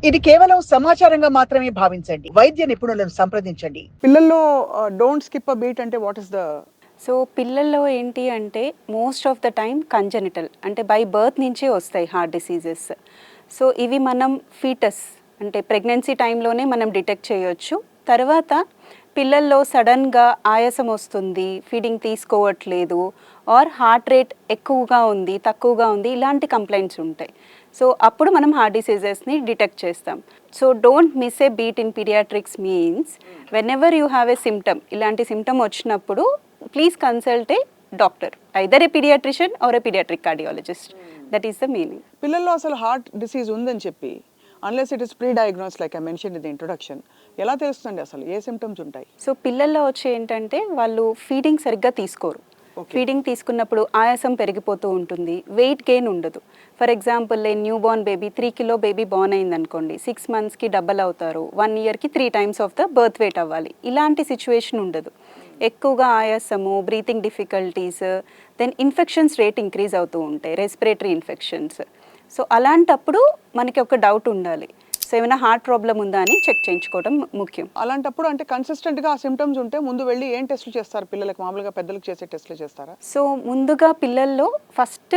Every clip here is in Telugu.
ఇది కేవలం సమాచారంగా మాత్రమే భావించండి. వైద్య నిపుణులను సంప్రదించండి. పిల్లల్లో డోంట్ స్కిప్ అ బీట్ అంటే వాట్ ఇస్ ద సో పిల్లల్లో ఏంటి అంటే most of the time congenital అంటే బై బర్త్ నుంచే వస్తాయి హార్ట్ డిసీజెస్. సో ఇవి మనం ఫీటస్ అంటే ప్రెగ్నెన్సీ టైంలోనే మనం డిటెక్ట్ చేయొచ్చు. తర్వాత పిల్లల్లో సడన్గా ఆయాసం వస్తుంది, ఫీడింగ్ తీసుకోవట్లేదు, ఆర్ హార్ట్ రేట్ ఎక్కువగా ఉంది తక్కువగా ఉంది, ఇలాంటి కంప్లైంట్స్ ఉంటాయి. సో అప్పుడు మనం హార్ట్ డిసీజెస్ని డిటెక్ట్ చేస్తాం. So don't miss a beat in paediatrics means whenever you have a symptom, ఇలాంటి సిమ్టమ్ వచ్చినప్పుడు please consult a doctor, either a paediatrician or a paediatric cardiologist. That is the meaning. పిల్లల్లో అసలు హార్ట్ డిసీజ్ ఉందని చెప్పి unless it is pre diagnose like I mention in the introduction, ఎలా తెలుస్తుంది అసలు ఏ సిమ్టమ్స్ ఉంటాయి? సో పిల్లల్లో వచ్చి ఏంటంటే వాళ్ళు ఫీడింగ్ సరిగ్గా తీసుకోరు. ఫీడింగ్ తీసుకున్నప్పుడు ఆయాసం పెరిగిపోతూ ఉంటుంది, వెయిట్ గెయిన్ ఉండదు. For example a new born baby 3 kilo baby born అయింది అనుకోండి, 6 monthsకి డబల్ అవుతారు, 1 yearకి 3 times of the birth weight అవ్వాలి. ఇలాంటి సిచ్యువేషన్ ఉండదు. ఎక్కువగా ఆయాసము, breathing difficulties, then infections rate increase అవుతూ ఉంటాయి, రెస్పిరేటరీ ఇన్ఫెక్షన్స్. సో అలాంటప్పుడు మనకి ఒక డౌట్ ఉండాలి, సో ఏమైనా హార్ట్ ప్రాబ్లం ఉందా అని చెక్ చేయించుకోవడం ముఖ్యం. అలాంటప్పుడు అంటే కన్సిస్టెంట్గా ఆ సిమ్టమ్స్ ఉంటే ముందు వెళ్ళి ఏం టెస్టులు చేస్తారు పిల్లలకు? మామూలుగా పెద్దలకు చేసే టెస్టులు చేస్తారా? సో ముందుగా పిల్లల్లో ఫస్ట్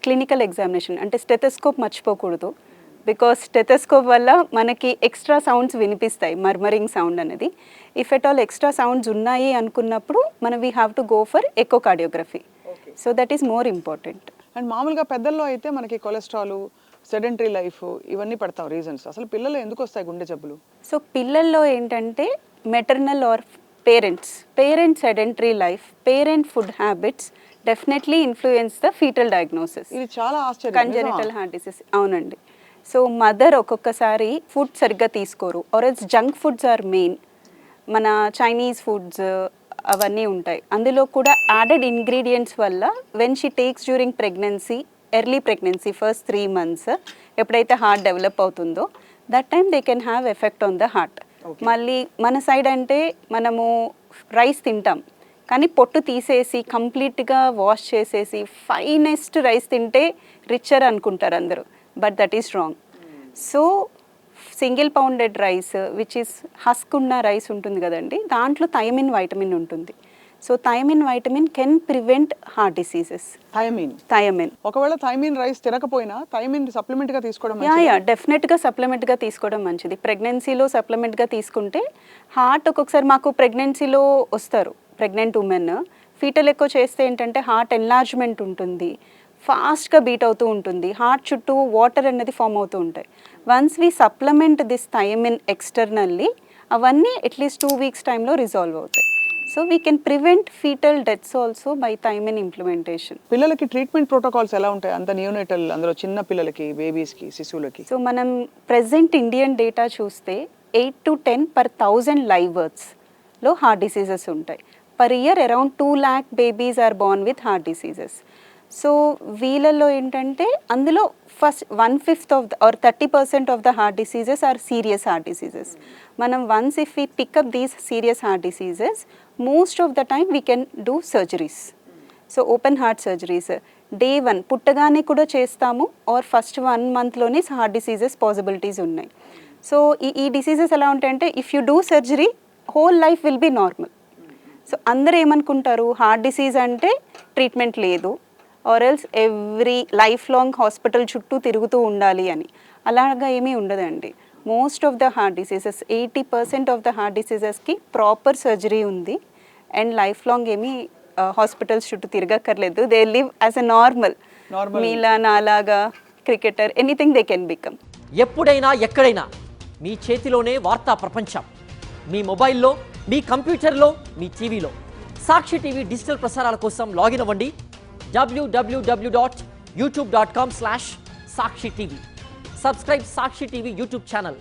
క్లినికల్ ఎగ్జామినేషన్ అంటే స్టెథోస్కోప్ మర్చిపోకూడదు. బికాస్ స్టెథోస్కోప్ వల్ల మనకి ఎక్స్ట్రా సౌండ్స్ వినిపిస్తాయి, మర్మరింగ్ సౌండ్ అనేది. If at all extra sounds ఉన్నాయి అనుకున్నప్పుడు మనం we have to go for echocardiography. So that is more important. And మామూలుగా పెద్దల్లో అయితే మనకి కొలెస్ట్రాల్, సెడెంటరీ లైఫ్ ఇవన్నీ పడతాం రీజన్స్. అసలు పిల్లలు ఎందుకు వస్తాయి గుండె జబ్బులు? సో పిల్లల్లో ఏంటంటే maternal or parent sedentary life, parent food habits definitely influence the foetal diagnosis. ఇది చాలా ఆశ్చర్యం. Congenital heart disease. అవునండి. సో మదర్ ఒక్కొక్కసారి ఫుడ్ సరిగ్గా తీసుకోరు, or else junk foods or main. మన చైనీస్ ఫుడ్స్ అవన్నీ ఉంటాయి, అందులో కూడా యాడెడ్ ఇంగ్రీడియంట్స్ వల్ల when she takes during pregnancy, early pregnancy first 3 months ఎప్పుడైతే హార్ట్ డెవలప్ అవుతుందో that time they can have effect on the heart. మళ్ళీ మన సైడ్ అంటే మనము రైస్ తింటాం కానీ పొట్టు తీసేసి కంప్లీట్గా వాష్ చేసేసి ఫైనెస్ట్ రైస్ తింటే రిచర్ అనుకుంటారు అందరూ, but that is wrong. So single pounded rice which is husk ఉన్న రైస్ ఉంటుంది కదండి, దాంట్లో థైమిన్ వైటమిన్ ఉంటుంది. So thiamine vitamin can prevent heart diseases. Thiamine ఒకవేళ థైమిన్ రైస్ తినకపోయినా థైమిన్ సప్లిమెంట్గా తీసుకోవడం డెఫినెట్గా సప్లిమెంట్గా తీసుకోవడం మంచిది. ప్రెగ్నెన్సీలో సప్లిమెంట్గా తీసుకుంటే హార్ట్ ఒక్కొక్కసారి మాకు ప్రెగ్నెన్సీలో వస్తారు ప్రెగ్నెంట్ ఉమెన్, ఫీటల్ ఎక్కువ చేస్తే ఏంటంటే హార్ట్ ఎన్లార్జ్మెంట్ ఉంటుంది, ఫాస్ట్గా బీట్ అవుతూ ఉంటుంది, హార్ట్ చుట్టూ వాటర్ అనేది ఫామ్ అవుతూ ఉంటాయి. Once we supplement this thiamine externally అవన్నీ అట్లీస్ట్ 2 weeks టైంలో రిజాల్వ్ అవుతాయి. So we can prevent fetal deaths also by thiamine implementation. పిల్లలకి ట్రీట్మెంట్ ప్రోటోకాల్స్ ఎలా ఉంటాయి? అంత నియోనేటల్, అందులో చిన్న పిల్లలకి, బేబీస్కి, శిశువులకి. సో మనం ప్రెసెంట్ ఇండియన్ డేటా చూస్తే 8 to 10 per 1000 live birthsలో హార్ట్ డిసీజెస్ ఉంటాయి. Per year around 2 lakh babies are born with heart diseases. సో వీళ్ళల్లో ఏంటంటే అందులో first 1/5 of the or 30% of the heart diseases are serious heart diseases. మనం once if we pick up these serious heart diseases, most of the time we can do surgeries. So open heart surgeries day 1 పుట్టగానే కూడా చేస్తాము, ఆర్ ఫస్ట్ 1 monthలోనే హార్ట్ డిసీజెస్ పాసిబిలిటీస్ ఉన్నాయి. సో ఈ డిసీజెస్ ఎలా ఉంటాయంటే if you do surgery whole life will be normal. So అందరూ ఏమనుకుంటారు హార్ట్ డిసీజ్ అంటే ట్రీట్మెంట్ లేదు, or else every life long hospital చుట్టూ తిరుగుతూ ఉండాలి అని. అలాగా ఏమీ ఉండదండి. Most of the heart diseases 80% of the heart డిసీజెస్కి ప్రాపర్ సర్జరీ ఉంది అండ్ లైఫ్ లాంగ్ ఏమీ హాస్పిటల్స్ చుట్టూ తిరగక్కర్లేదు. They live as a normal. మీలా నాలాగా cricketer anything they can become. ఎప్పుడైనా ఎక్కడైనా మీ చేతిలోనే వార్తా ప్రపంచం, మీ మొబైల్లో, మీ కంప్యూటర్లో, మీ టీవీలో. సాక్షి టీవీ డిజిటల్ ప్రసారాల కోసం లాగిన్ అవ్వండి www.youtube.com/Sakshi TV. Subscribe Sakshi TV YouTube channel.